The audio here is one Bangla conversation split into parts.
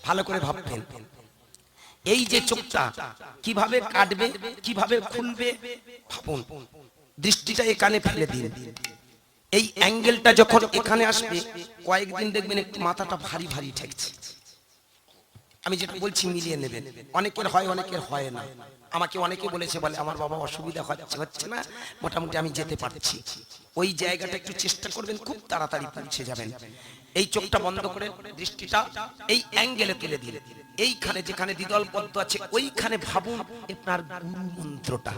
ভালো করে ভাববেন, এই যে চোখটা কিভাবে কাটবে, কিভাবে খুলবে, ভাবুন। দৃষ্টিটা এখানে ফেলে দিন। এই অ্যাঙ্গেলটা যখন এখানে আসবে, কয়েকদিন দেখবেন একটু মাথাটা ভারী ভারী ঠেকছে। আমি যেটা বলছি মিলিয়ে নেবেন। অনেকের হয়, অনেকের হয় না। আমাকে অনেকে বলেছে, বলে আমার বাবা অসুবিধা হচ্ছে না, মোটামুটি আমি যেতে পারছি। ওই জায়গাটা একটু চেষ্টা করবেন, খুব তাড়াতাড়ি পৌঁছে যাবেন। এই চোখটা বন্ধ করে দৃষ্টিটা এই অ্যাঙ্গেলে তুলে দিন। এইখানে যেখানে দ্বিদল পদ্ম আছে ওইখানে ভাবুন আপনার গুরু মন্ত্রটা।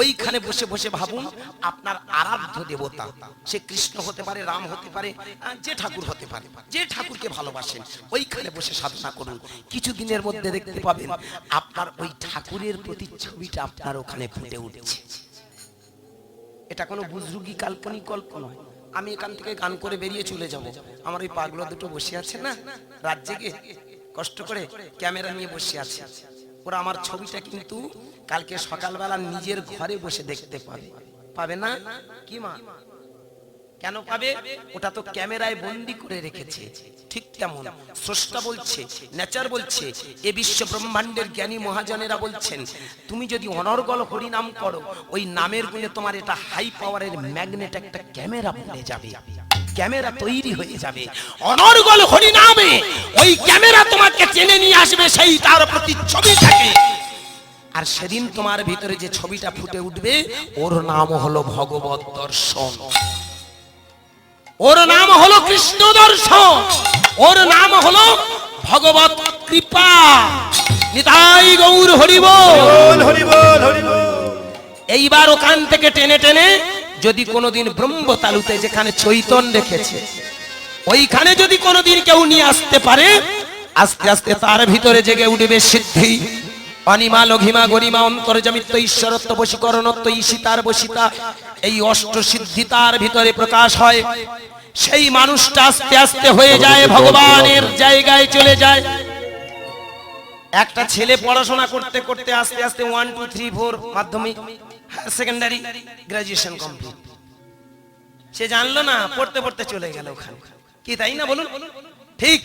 ওইখানে বসে বসে ভাবুন আপনার আরাধ্য দেবতা, সে কৃষ্ণ হতে পারে, রাম হতে পারে, যে ঠাকুর হতে পারে, যে ঠাকুরকে ভালোবাসেন ওইখানে বসে সাধনা করুন। কিছুদিনের মধ্যে দেখতে পাবেন আপনার ওই ঠাকুরের প্রতিচ্ছবিটা আপনার ওখানে ফুটে উঠছে। এটা কোনো বুজরুগি কাল্পনিক গল্প নয়। আমি এখান থেকে গান করে বেরিয়ে চলে যাব, আমার ওই পাগলা দুটো বসে আছে না রাত জেগে কষ্ট করে ক্যামেরা নিয়ে বসে আছে, ওরা আমার ছবিটা কিন্তু কালকে সকালবেলা নিজের ঘরে বসে দেখতে পাবে। পাবে না কি মা? কেন পাবে? ওটা তো ক্যামেরায় বন্দি করে রেখেছে। ঠিক তেমন স্রষ্টা বলছে, নেচার বলছে, এ বিশ্ব ব্রহ্মাণ্ডের জ্ঞানী মহাজনেরা বলছেন, তুমি যদি অনর্গল হরি নাম করো, ওই নামের গুণে তোমার এটা হাই পাওয়ারের ম্যাগনেট একটা ক্যামেরা বনে যাবে, ক্যামেরা তৈরি হয়ে যাবে। অনর্গল হরি নামে ওই ক্যামেরা তোমাকে টেনে নিয়ে আসবে সেই তার প্রতিচ্ছবি থাকে। আর সেদিন তোমার ভিতরে যে ছবিটা ফুটে উঠবে, ওর নাম হলো ভগবত দর্শন, ওর নাম হলো কৃষ্ণ দর্শন, ওর নাম হলো ভগবত কৃপা। নিতাই গৌর হরি বল, হরি বল, হরি বল। এইবার ওখান থেকে টেনে টেনে যদি কোনোদিন ব্রহ্মতালুতে যেখানে চৈতন্য রেখেছে ওইখানে যদি কোনোদিন কেউ নিয়ে আসতে পারে, আস্তে আস্তে তার ভিতরে জেগে উঠবে সিদ্ধি, অনিমা লঘিমা গরিমা অন্তর্জামিত্ব ঈশ্বরত্ব বশীকরণত্ব ঈশিতার বশিতা, এই অষ্ট সিদ্ধি তার ভিতরে প্রকাশ হয়। সেই মানুষটা আস্তে আস্তে হয়ে যায় ভগবানের জায়গায় চলে যায়। একটা ছেলে পড়াশোনা করতে করতে আস্তে আস্তে 1 2 3 4 মাধ্যমিক, সেকেন্ডারি, গ্রাজুয়েশন কমপ্লিট, সে জানলো না, পড়তে পড়তে চলে গেল ওখানে। কি তাই না বলুন? ঠিক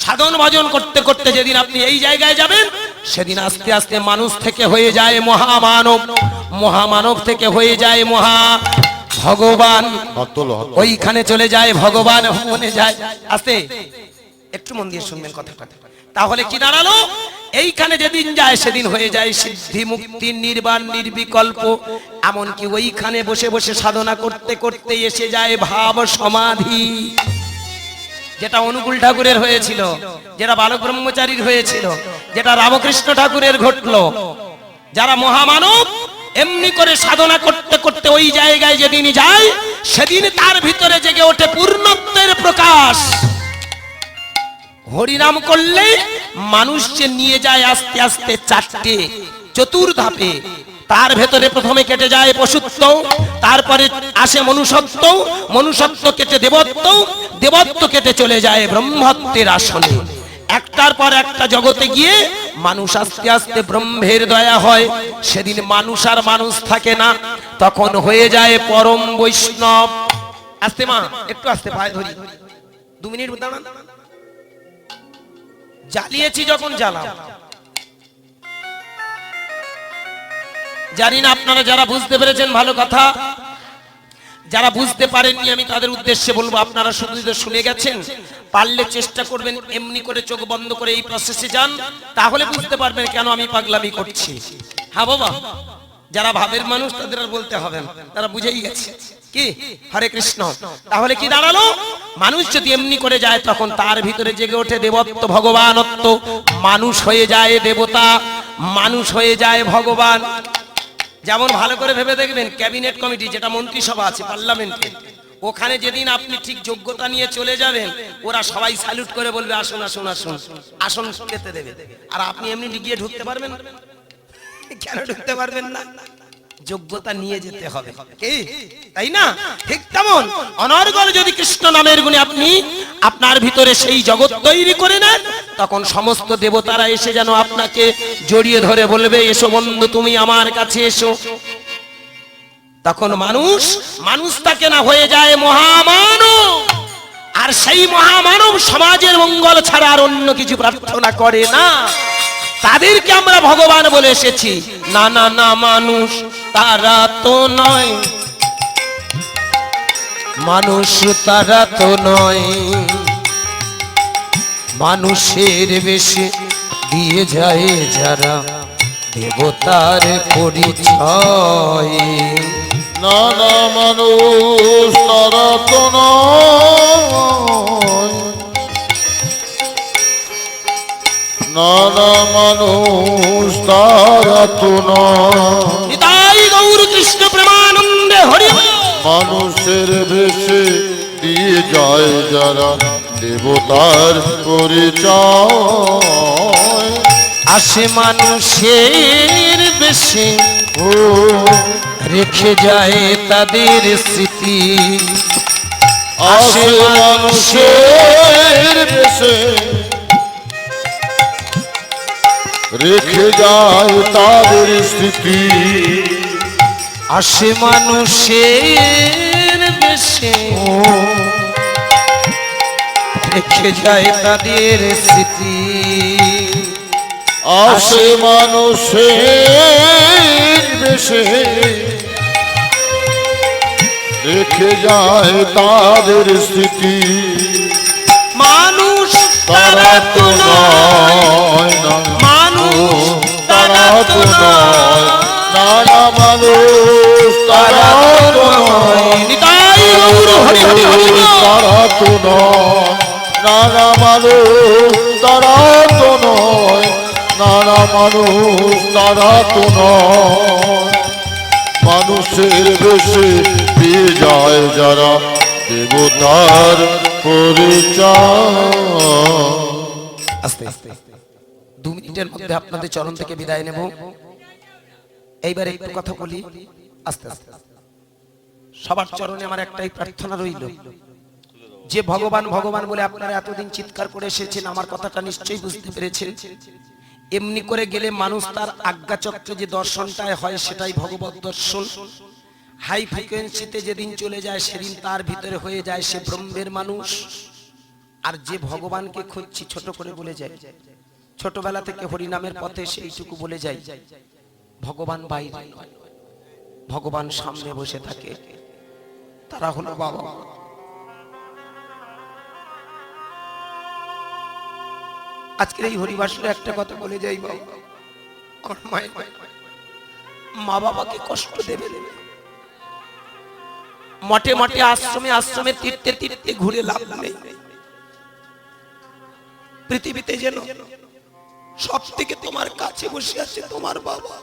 সাধন ভজন করতে করতে যেদিন আপনি এই জায়গায় যাবেন, সেদিন আস্তে আস্তে মানুষ থেকে হয়ে যায় মহামানব, মহামানব থেকে হয়ে যায় মহা ভগবান, ওইখানে চলে যায় ভগবান মনে যায়। আস্তে একটু মন দিয়ে শুনবেন কথাটা। তাহলে কি দাঁড়ালো? এইখানে যেদিন যায় সেদিন হয়ে যায় সিদ্ধি, মুক্তি, নির্বাণ, নির্বিকল্প। এমনকি ওইখানে বসে বসে সাধনা করতে করতে এসে যায় ভাব সমাধি, যেটা অনুকূল ঠাকুরের হয়েছিল, যেটা বালক ব্রহ্মচারীর হয়েছিল, যেটা রামকৃষ্ণ ঠাকুরের ঘটলো। যারা মহামানব এমনি করে সাধনা করতে করতে ওই জায়গায় যেদিন যায়, সেদিন তার ভিতরে জেগে ওঠে পূর্ণত্বের প্রকাশ। হরিনাম করলে মানুষ যে নিয়ে যায় আস্তে আস্তে চারটে চতুর্ধাপে। তার ভেতরে প্রথমে কেটে যায় পশুত্ব, তারপরে আসে মনুষ্যত্ব, মনুষ্যত্ব কেটে দেবত্ব, দেবত্ব কেটে চলে যায় ব্রহ্মত্বের আসনে। একটার পর একটা জগতে গিয়ে মানুষ আস্তে আস্তে ব্রহ্মের দয়া হয়। সেদিন মানুষ আর মানুষ থাকে না, তখন হয়ে যায় পরম বৈষ্ণব। আস্তে মা, একটু আস্তে, পায়ে ধরি, 2 মিনিট দাঁড়ান। জ্বালিয়েছি যখন জ্বালাও। জানি না আপনারা যারা বুঝতে পেরেছেন ভালো কথা, যারা বুঝতে পারেননি আমি তাদের উদ্দেশ্যে বলবো, আপনারা শুধু শুনে গেছেন, পারলে চেষ্টা করবেন এমনি করে চোখ বন্ধ করে এই প্রসেসে যান, তাহলে বুঝতে পারবেন কেন আমি পাগলামি করছি। হ্যাঁ বাবা, যারা ভাবের মানুষ তাদের আর বলতে হবে না, তারা বুঝেই গেছে। কি হরে কৃষ্ণ। তাহলে কি দাঁড়ালো? মানুষ যদি এমনি করে যায় তখন তার ভিতরে জেগে ওঠে দেবত্ব, ভগবানত্ব, মানুষ হয়ে যায় দেবতা, মানুষ হয়ে যায় ভগবান। যেমন ভালো করে ভেবে দেখবেন, ক্যাবিনেট কমিটি যেটা মন্ত্রিসভা আছে পার্লামেন্টে, ওখানে যেদিন আপনি ঠিক যোগ্যতা নিয়ে চলে যাবেন, ওরা সবাই স্যালুট করে বলবে আসুন আসুন আসুন, আসন পেতে দেবে। আর আপনি এমনি গিয়ে ঢুকতে পারবেন? কেন ঢুকতে পারবেন না? যোগ্যতা নিয়ে যেতে হবে, কি তাই না? ঠিক তেমন অনর্গল যদি কৃষ্ণ নামের গুণে আপনি আপনার ভিতরে সেই জগৎ তৈরি করে নেন, তখন সমস্ত দেবতারা এসে যেন আপনাকে জড়িয়ে ধরে বলবে এসো বন্ধু, তুমি আমার কাছে এসো। তখন মানুষ মানুষ থাকে না, হয়ে যায় মহামানব। আর আর সেই মহামানব সমাজের মঙ্গল ছাড়া আর অন্য কিছু প্রার্থনা করে না, তাদেরকে আমরা ভগবান বলে এসেছি। না না না, মানুষ তারা তো নয়, মানুষ তারা তো নয়, মানুষের বেশে দিয়ে যায় যারা দেবতার পরিচয়। না না, মানুষ তারা তো নয়, না না, মানুষ তারা তো নয়। নিতাই গৌর কৃষ্ণ প্রেমানন্দে হরি বল। মানুষের বেশে দিয়ে যায় যারা দেবতার পরিচয়। আসে মানুষের বেশে ও রেখে যায় তাদের স্মৃতি। আসে মানুষের বেশে রেখে যায় তাদের স্মৃতি। আসে মানুষের বেশে রেখে যায় তাদের স্মৃতি। আসে মানুষের বেশে রেখে যায় তাদের স্মৃতি। মানুষ তারা তো নয়, না মানুষ তারা তো নয়, না না, মানুষ তারা তো নয়। নিতাই গৌর হরি হরি হরি বল। তারা তো নয়, না না, মানুষ তারা তো নয়, না না, মানুষ তারা তো নয়। মানুষের বেশে দিয়ে যায় যারা দেবতার পরিচয়। আস্তে আস্তে 2 মিনিটের মধ্যে আপনাদের চরণ থেকে বিদায় নেব। এইবার একটু কথা বলি আস্তে আস্তে। সবার চরণে আমার একটাই প্রার্থনা রইল, যে ভগবান ভগবান বলে আপনারা এতদিন চিৎকার করে এসেছেন, আমার কথাটা নিশ্চয়ই বুঝতে পেরেছেন। এমনি করে গেলে মানুষ তার আজ্ঞাচক্রে যে দর্শনটাই হয় সেটাই ভগবত দর্শন। হাই ফ্রিকোয়েন্সিতে যেদিন চলে যায় সেদিন তার ভিতরে হয়ে যায় সে ব্রহ্মের মানুষ। আর যে ভগবানকে খুঁজছি ছোট করে বলে যায়, ছোটবেলা থেকে হরিনামের পথে সেইটুকু বলে যাই, ভগবান বাইরে নয়, ভগবান সামনে বসে থাকে, তারা হলো বাবা। আজকের এই হরিবাসরে একটা কথা বলে যাই, বাবা আমার মায়ের মা বাবাকে কষ্ট দেবে না। মঠে মঠে আশ্রমে আশ্রমে তীর্থে তীর্থে ঘুরে লাভ নেই। পৃথিবীতে যেন সব থেকে তোমার কাছে বসে আছে তোমার বাবা,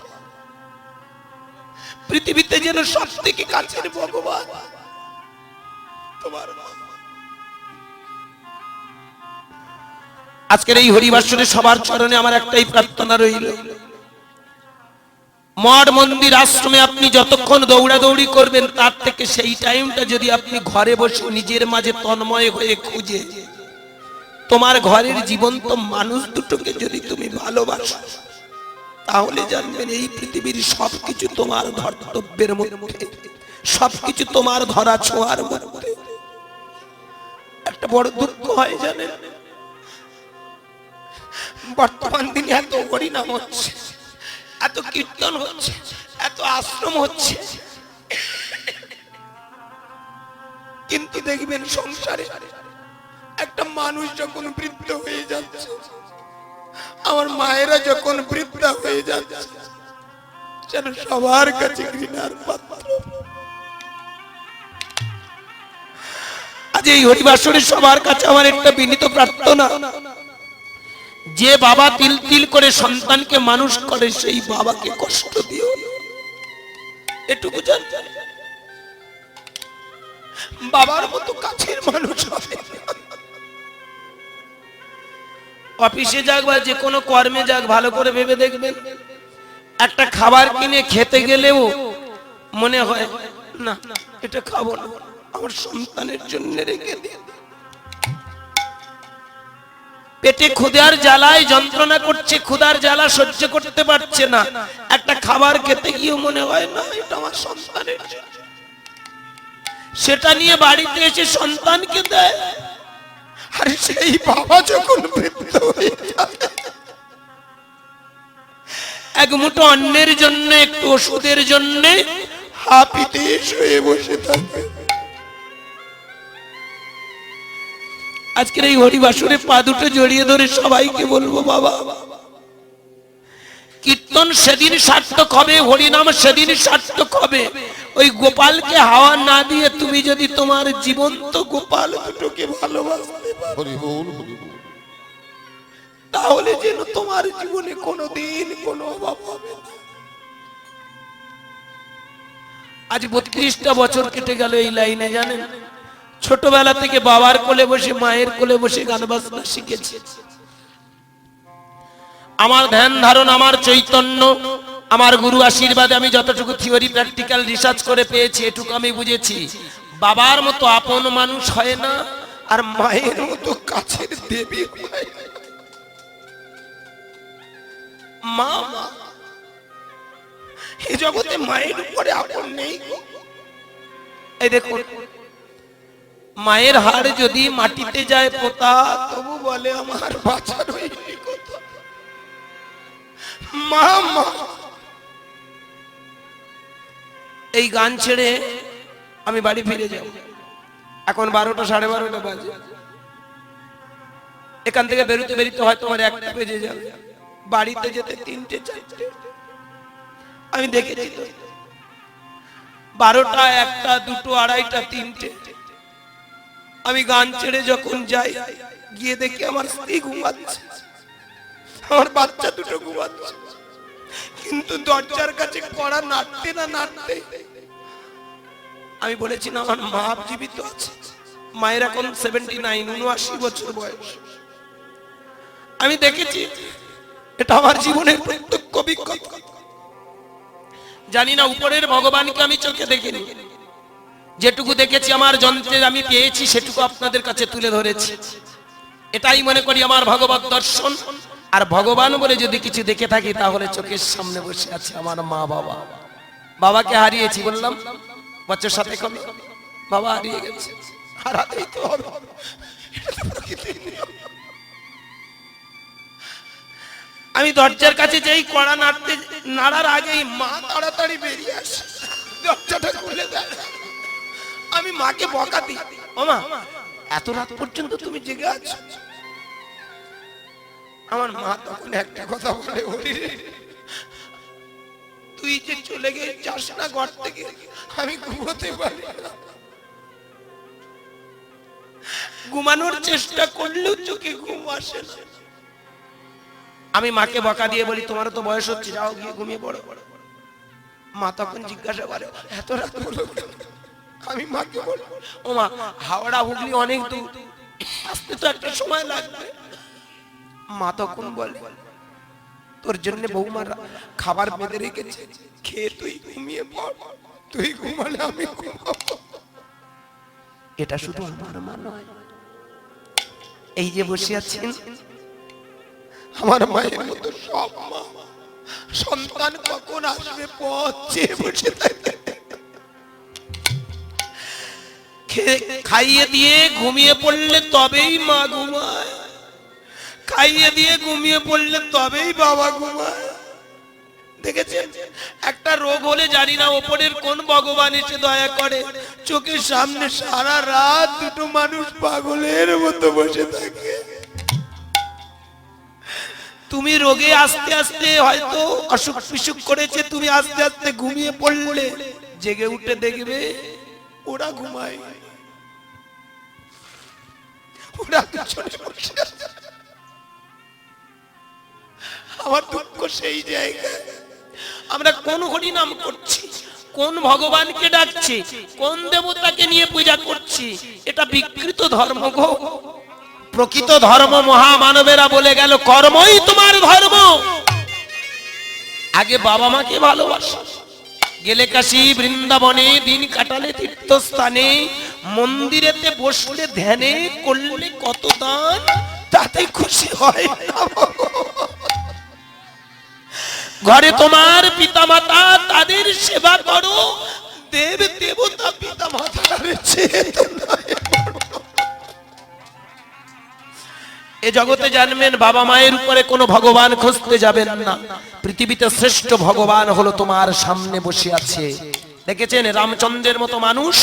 পৃথিবীতে যেন সব থেকে কাছের ভগবান তোমার বাবা। আজকের এই হরিবাসরে সবার চরণে আমার একটাই প্রার্থনা রইল, মঠ মন্দির আশ্রমে আপনি যতক্ষণ দৌড়াদৌড়ি করবেন তার থেকে সেই টাইমটা যদি আপনি ঘরে বসে নিজের মাঝে তন্ময় হয়ে খুঁজে তোমার ঘরের জীবন্ত মানুষ দুটোকে যদি তুমি ভালোবাসো, তাহলে জানবেন এই পৃথিবীর সবকিছু তোমার ধর্তব্যের মধ্যে, সবকিছু তোমার ধরা ছোঁয়ার মধ্যে। একটা বড় দুঃখ হয় জানেন, বর্তমান দিনে এত হরিনাম হচ্ছে, এত কীর্তন হচ্ছে, এত আশ্রম হচ্ছে, কিন্তু দেখবেন সংসারে একটা মানুষ যখন বৃদ্ধ হয়ে যাচ্ছে, আমার মায়েরা যখন বৃদ্ধা হয়ে যাচ্ছে, যেন সবার কাছে ঘৃণার পাত্র। আজ এই হরিবাসরে সবার কাছে আমার একটা বিনীত প্রার্থনা, যে বাবা তিল তিল করে সন্তানকে মানুষ করে সেই বাবাকে কষ্ট দিও, এটুকু জানতেন। বাবার মতো কাছের মানুষ হবে। অফিসে যাক বা যে কোনো কর্মে যাক, ভালো করে ভেবে দেখবেন, একটা খাবার কিনে খেতে গেলেও মনে হয় না এটা খাবো না, আমার সন্তানের জন্য রেখে দিই। পেটে ক্ষুধার জ্বালায় যন্ত্রণা করছে, ক্ষুধার জ্বালা সহ্য করতে পারছে না, একটা খাবার খেতে গিয়েও মনে হয় না এটা আমার সন্তানের জন্য। সেটা নিয়ে বাড়িতে এসে সন্তানকে দেয়, আর সেই বাবা যখন বৃদ্ধ হয়ে যায়, এক মুঠো অন্যের জন্য, একটু ওষুধের জন্য হাপিতে শুয়ে বসে থাকে। আজকের এই হরিবাসরে পা দুটো জড়িয়ে ধরে সবাইকে বলবো, বাবা, কীর্তন সেদিন সার্থক হবে, হরিনাম সেদিন সার্থক হবে। ওই গোপালকে হাওয়া না দিয়ে তুমি যদি তোমার জীবন্ত গোপাল দুটোকে ভালোবাসতে পারো, হরি বল, হরি বল। তাহলে যেন তোমার জীবনে কোনোদিন কোনো অভাব হবে না। আজ 32টা বছর কেটে গেল এই লাইনে, জানেন? ছোটবেলা থেকে বাবার কোলে বসে, মায়ের কোলে বসে গান বাজনা শিখেছি। আমার ধ্যান ধারণ, আমার চৈতন্য, আমার গুরু আশীর্বাদে আমি যতটুকু থিওরি প্র্যাকটিক্যাল রিসার্চ করে পেয়েছি, এটুকু আমি বুঝেছি, বাবার মতো আপন মানুষ হয় না, আর মায়ের মতো কাছের দেবী হয় না। মা, এই জগতে মায়ের উপরে আপন নেই। এই দেখুন, মায়ের হাড় যদি মাটিতে যায় পোতা, তবু বলে আমার বাঁচার হয়নি কথা। মা, মা। এই গান ছেড়ে আমি বাড়ি ফিরে যাব। এখন 12টা, 12:30 বাজে। এখান থেকে বেরোতে বেরোতে হয়তো আমার 1টা বেজে যাবে, বাড়িতে যেতে 3টে, 4টে। আমি দেখেছি তো, 12টা, 1টা, 2টো, 2:30টা, 3টে। আমি গান ছেড়ে যখন যাই, গিয়ে দেখি আমার স্ত্রী ঘুমাচ্ছে, আমার বাচ্চা দুটো ঘুমাচ্ছে, কিন্তু দরজার কাছে কড়া নাড়তে না নাড়তে আমি বলেছি না, আমার মা জীবিত আছে। মায়ের এখন 79, 79 বছর বয়স। আমি দেখেছি, এটা আমার জীবনের প্রত্যক্ষ অভিজ্ঞতা। জানি না উপরের ভগবানকে আমি চোখে দেখিনি, যেটুকু দেখেছি আমার যন্ত্রে আমি পেয়েছি, সেটুকু আপনাদের কাছে তুলে ধরেছি। এটাই মনে করি আমার ভগবত দর্শন। আর ভগবান বলে যদি কিছু দেখে থাকি, তাহলে চোখের সামনে বসে আছে আমার মা বাবা। বাবাকে হারিয়েছি বললাম, বছর 7 হলো, বাবা হারিয়ে গেছে, হারাতেই তো হবে। আমি দরজার কাছে যেই কড়া নাড়ার আগেই মা তাড়াতাড়ি বেরিয়ে আসে, দরজাটা খুলে দেয়। আমি মাকে বকা দিই, ও মা, এত রাত পর্যন্ত তুমি জেগে আছো? আমার মা তখন একটা কথা বলে, হরি রে, তুই যে চলে গিয়ে যাস না ঘর থেকে, আমি ঘুমোতে পারি না। ঘুমানোর চেষ্টা করলেও চোখে ঘুম আসে না। আমি মাকে বকা দিয়ে বলি, তোমারও তো বয়স হচ্ছে, যাও গিয়ে ঘুমিয়ে পড়ো। মা তখন জিজ্ঞাসা করে, এত রাত হলো কেন? আমি মাকে বলি, ও মা, হাওড়া হুগলি অনেক দূর, আসতে তো একটা সময় লাগবে। মা তখন বলে, তোর জন্য বৌমার খাবার বেঁধে রেখেছে, খেয়ে তুই ঘুমিয়ে পড়, তুই ঘুমালে আমি ঘুমাবো। এটা শুধু আমার মা নয়, এই যে বসে আছেন আমার মায়ের মতো সব মা সন্তান কখন আসবে পথ চেয়ে বসে থাকে। খাইয়ে দিয়ে ঘুমিয়ে পড়লে তবেই মা ঘুমায়, খাইয়ে দিয়ে ঘুমিয়ে পড়লে তবেই বাবা ঘুমায়। দেখেছেন, একটা রোগ হলে জানি না ওপরের কোন ভগবান এসে দয়া করে, চোখের সামনে সারা রাত দুটো মানুষ পাগলের মতো বসে থাকে। তুমি রোগে আস্তে আস্তে হয়তো অসুখ বিসুখ করেছে, তুমি আস্তে আস্তে ঘুমিয়ে পড়লে, জেগে উঠে দেখবে ওরা ঘুমায়, ওরা পিছনে বসে আছে। আমার দুঃখ সেই জায়গায়, আমরা কোন হরি নাম করছি, কোন ভগবানকে ডাকছি, কোন দেবতাকে নিয়ে পূজা করছি, এটা বিকৃত ধর্ম গো। প্রকৃত ধর্ম মহামানবেরা বলে গেল, কর্মই তোমার ধর্ম। আগে বাবা মাকে ভালোবাসো, গেলে কাশী বৃন্দাবনে, দিন কাটালে তীর্থস্থানে, মন্দিরেতে বসলে ধ্যানে, করলে কত দান, তাতে খুশি হয় না। ঘরে তোমার পিতা মাতা, তাদের সেবা করো, দেব দেবতা পিতা মাতার চেয়ে এ জগতে জানবেন বাবা মায়ের উপরে কোনো ভগবান খুঁজতে যাবেন না। পৃথিবীতে শ্রেষ্ঠ ভগবান হলো তোমার সামনে বসে আছে। দেখেছেন রামচন্দ্রের মতো মানুষ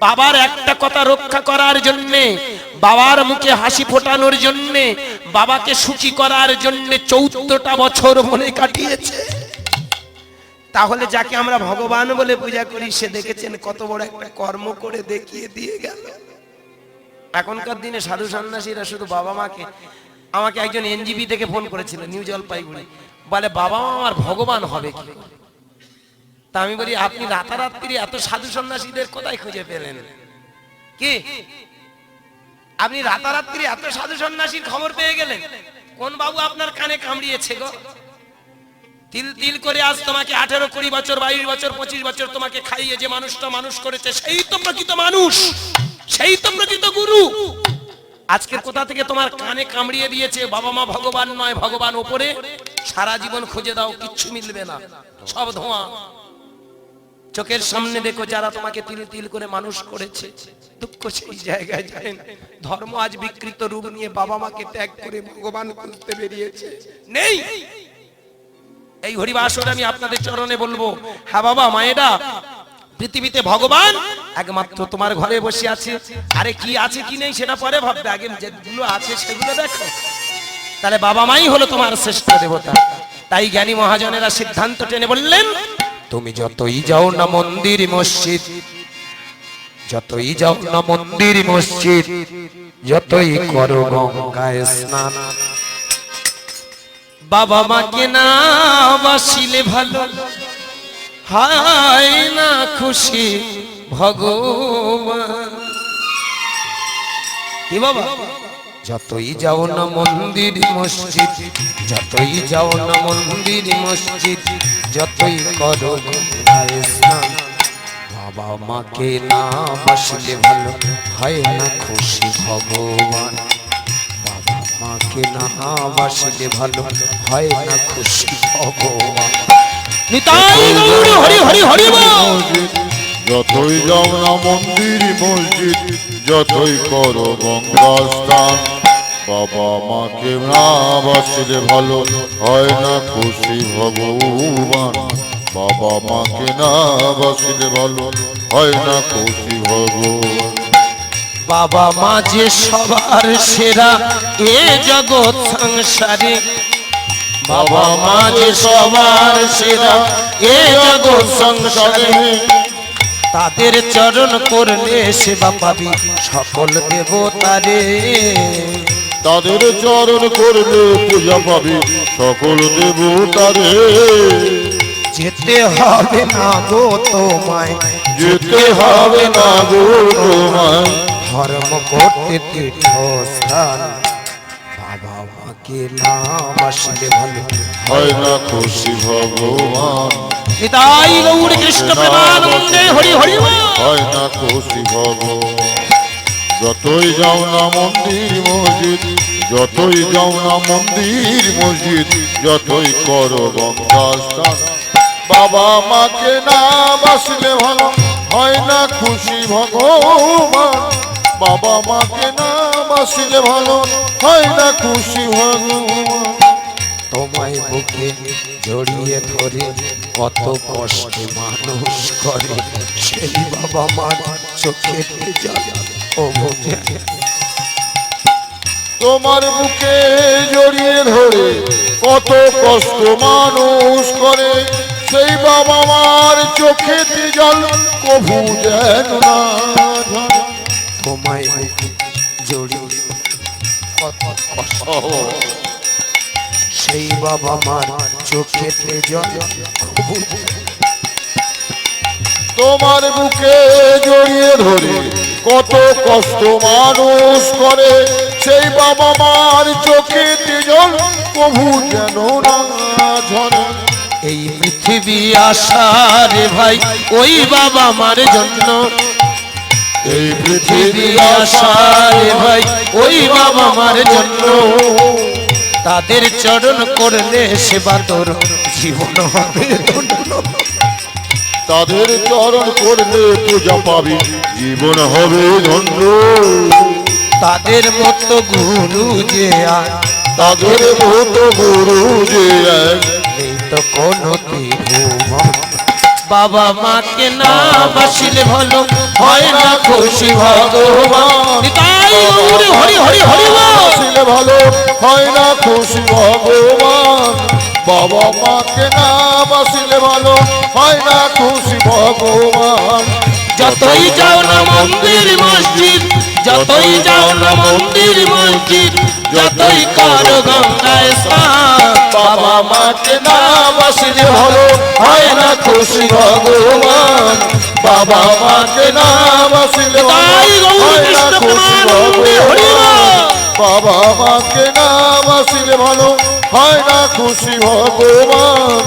বাবার একটা কথা রক্ষা করার জন্য, বাবার মুখে হাসি ফোটানোর জন্য, বাবাকে সুখী করার জন্য 14টা বছর মনে কাটিয়েছে। তাহলে যাকে আমরা ভগবান বলে পূজা করি সে দেখেছেন কত বড় একটা কর্ম করে দেখিয়ে দিয়ে গেল। এখনকার দিনে সাধু সন্ন্যাসীরা শুধু বাবা মাকে, আমাকে একজন এনজিবি থেকে ফোন করেছিল নিউ জলপাইগুড়ি, বলে বাবা মা আমার ভগবান হবে কি করে? তা আমি বলি আপনি রাতারাত্রি এত সাধু সন্ন্যাসীদের কোথায় খুঁজে পেলেন? কি আপনি রাতারাত্রি এত সাধু সন্ন্যাসীর খবর পেয়ে গেলেন? কোন বাবু আপনার কানে কামড়িয়েছে গো? তিল তিল করে আজ তোমাকে 18, 20 বছর, 22 বছর, 25 বছর তোমাকে খাইয়ে যে মানুষটা মানুষ করেছে সেই তো প্রকৃত মানুষ, সেই তো প্রকৃত গুরু। আজকের কোথা থেকে তোমার কানে কামড়িয়ে দিয়েছে বাবা মা ভগবান নয়, ভগবান উপরে। সারা জীবন খুঁজে দাও, কিচ্ছু মিলবে না, সব ধোঁয়া। চোখের সামনে দেখো যারা তোমাকে তিল তিল করে মানুষ করেছে, দুঃখ সেই জায়গায় জানেন ধর্ম আজ বিকৃত রূপ নিয়ে বাবা মাকে ত্যাগ করে ভগবান খুঁজতে বেরিয়েছে। নেই এই হরিবাসরে আমি আপনাদের চরণে বলবো, হ্যাঁ বাবা মায়েরা, পৃথিবীতে ভগবান একমাত্র তোমার ঘরে বসে আছে। আরে কি আছে কি নেই সেটা পরে ভাববে, আগে যেগুলো আছে সেগুলো দেখো। তাহলে বাবা মাই হলো তোমার শ্রেষ্ঠ দেবতা। তাই জ্ঞানী মহাজনেরা সিদ্ধান্ত টেনে বললেন, তুমি যতই যাও না মন্দির মসজিদ, যতই যাও না মন্দির মসজিদ, যতই করো গঙ্গায় স্নান, বাবা মাকে না বাসিলে ভালো হয় না খুশি ভগবান। কি বাবা? যতই যাও না মন্দির মসজিদ, যতই যাও না মন্দির মসজিদ, যতই করো গঙ্গায় স্নান, বাবা মাকে না বাসিলে ভালো হয় না খুশি ভগবান। বাবা মাকে না বাসিলে ভালো হয় না খুশি ভগবান। নিতাই গৌর হরি হরি হরি বল। যতই যাও না মন্দির মসজিদ, যতই করো গঙ্গা স্নান, বাবা মাকে না বাসিলে ভালো হয় না খুশি ভগবান। বাবা মাকে না বাসিলে ভালো হয় না খুশি ভগবান। বাবা মা যে সবার সেরা এ জগৎ সংসারে, বাবা মা যে সবার সেরা এ জগৎ সংসারে, তাদের চরণ করলে সেবা পাবি সকল দেবতারে। তাদের চরণ করলে পূজা পাবি সকল দেবতারে। যেতে হবে না গো তোমায়, যেতে হবে না গো তোমায়, ধর্ম করতে তীর্থস্থান, বাবা মাকে না বাসিলে ভালো হয় না খুশি ভগবান। নিতাই গৌর কৃষ্ণ প্রেমানন্দে হরি হরি বল। হয় না খুশি ভগবান। যতই যাও না মন্দির মসজিদ, যতই যাও না মন্দির মসজিদ, যতই করো গঙ্গা স্নান, বাবা মাকে না বাসলে ভালো হয় না খুশি ভগবান। বাবা মাকে না বাসলে ভালো হয় না খুশি ভগবান। তোমায় বুকে জড়িয়ে ধরে কত কষ্টে মানুষ করে, সেই বাবা মার চোখে জল ও বুকে। তোমার বুকে জড়িয়ে ধরে কত কষ্ট মানুষ করে, সেই বাবা মার চোখে জল কভু যেন না ঝরে। তোমায় বুকে জড়িয়ে কত কষ্ট, সেই বাবা মার চোখে জল কভু। তোমার বুকে জড়িয়ে ধরে কত কষ্ট মানুষ করে, সেই বাবা মার চোখে জল কভু যেন না ঝরে। এই পৃথিবী আসারে ভাই ওই বাবা মার জন্য, এই পৃথিবী আসারে ভাই ওই বাবা মার জন্য, তাদের চরণ করলে সেবা তোর জীবন হবে ধন্য। তাদের চরণ করলে পূজা পাবি জীবন হবে ধন্য। তাদের মতো গুরু যে আর তাদের মতো গুরু যে এক নেই তো কোনো ত্রিভুবন। বাবা মাকে না বাসিলে ভালো হয় না খুশি ভগবান। নিতাই গৌর হরি হরি হরি বল। বাসিলে ভালো হয় না খুশি ভগবান। বাবা মাকে না বাসিলে ভালো হয় না খুশি ভগবান। যতই যাও না মন্দির মসজিদ, যতই যাও না মন্দির মসজিদ, যতই করো গঙ্গায় স্নান, বাবা মাকে না বাসিলে ভালো হয় না খুশি ভগবান। বাবা মাকে না বাসিলে ভালো হয় না খুশি ভগবান। বাবা মাকে না বাসিলে ভালো হয় না খুশি ভগবান।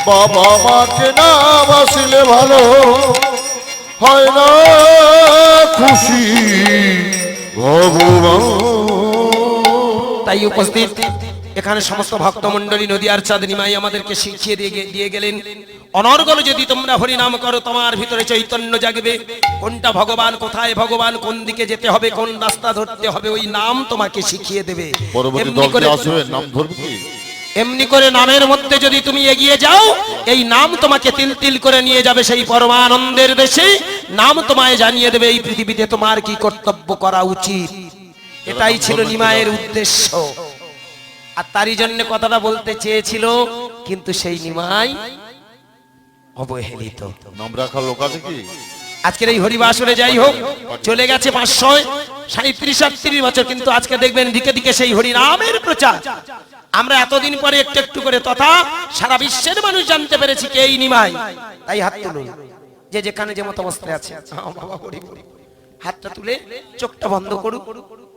বাবা মাকে না বাসিলে ভালো হয় না খুশি ভগবান। তাই উপস্থিত এখানে সমস্ত ভক্তমণ্ডলী নদীয়ার চাঁদ নিমাই আমাদেরকে শিখিয়ে দিয়ে গেলেন, অনর্গল যদি তোমরা হরিনাম করো তোমার ভিতরে চৈতন্য জাগবে। কোনটা ভগবান, কোথায় ভগবান, কোন দিকে যেতে হবে, কোন রাস্তা ধরতে হবে, ওই নাম তোমাকে শিখিয়ে দেবে। পরবর্তী এমনি করে দলকে আসবে, নাম ধরবে কি? এমনি করে নামের মধ্যে যদি তুমি এগিয়ে যাও, এই নাম তোমাকে তিল তিল করে নিয়ে যাবে সেই পরমানন্দের দেশে। নাম তোমায় জানিয়ে দেবে এই পৃথিবীতে তোমার কি কর্তব্য করা উচিত। এটাই ছিল নিমায়ের উদ্দেশ্য। আর তারই জন্য কথাটা বলতে চেয়েছিল, কিন্তু সেই নিমাই অবহেলিত। নাম রাখার লোক আছে কি? আজকের এই হরিবাসরে যাই হোক চলে গেছে 537 বছর, কিন্তু আজকে দেখবেন দিকে দিকে সেই হরিনামের প্রচার। আমরা এতদিন পরে একটু একটু করে তথা সারা বিশ্বের মানুষ জানতে পেরেছি কে এই নিমাই। তাই হাত তুলুন, যে যেখানে যে মত অবস্থায় আছে হাতটা তুলে চোখটা বন্ধ করুন।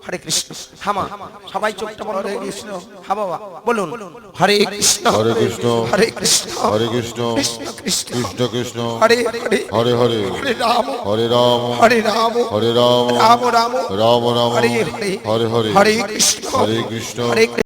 হরে কৃষ্ণ। হামা সবাই চোখটা বন্ধ করে কৃষ্ণ। হ্যাঁ বাবা বলুন, হরে কৃষ্ণ হরে কৃষ্ণ হরে কৃষ্ণ হরে কৃষ্ণ কৃষ্ণ কৃষ্ণ কৃষ্ণ কৃষ্ণ হরে হরে হরে হরে হরে রাম হরে রাম হরে রাম হরে রাম রাম রাম রাম রাম হরে হরে হরে হরে হরে কৃষ্ণ হরে কৃষ্ণ হরে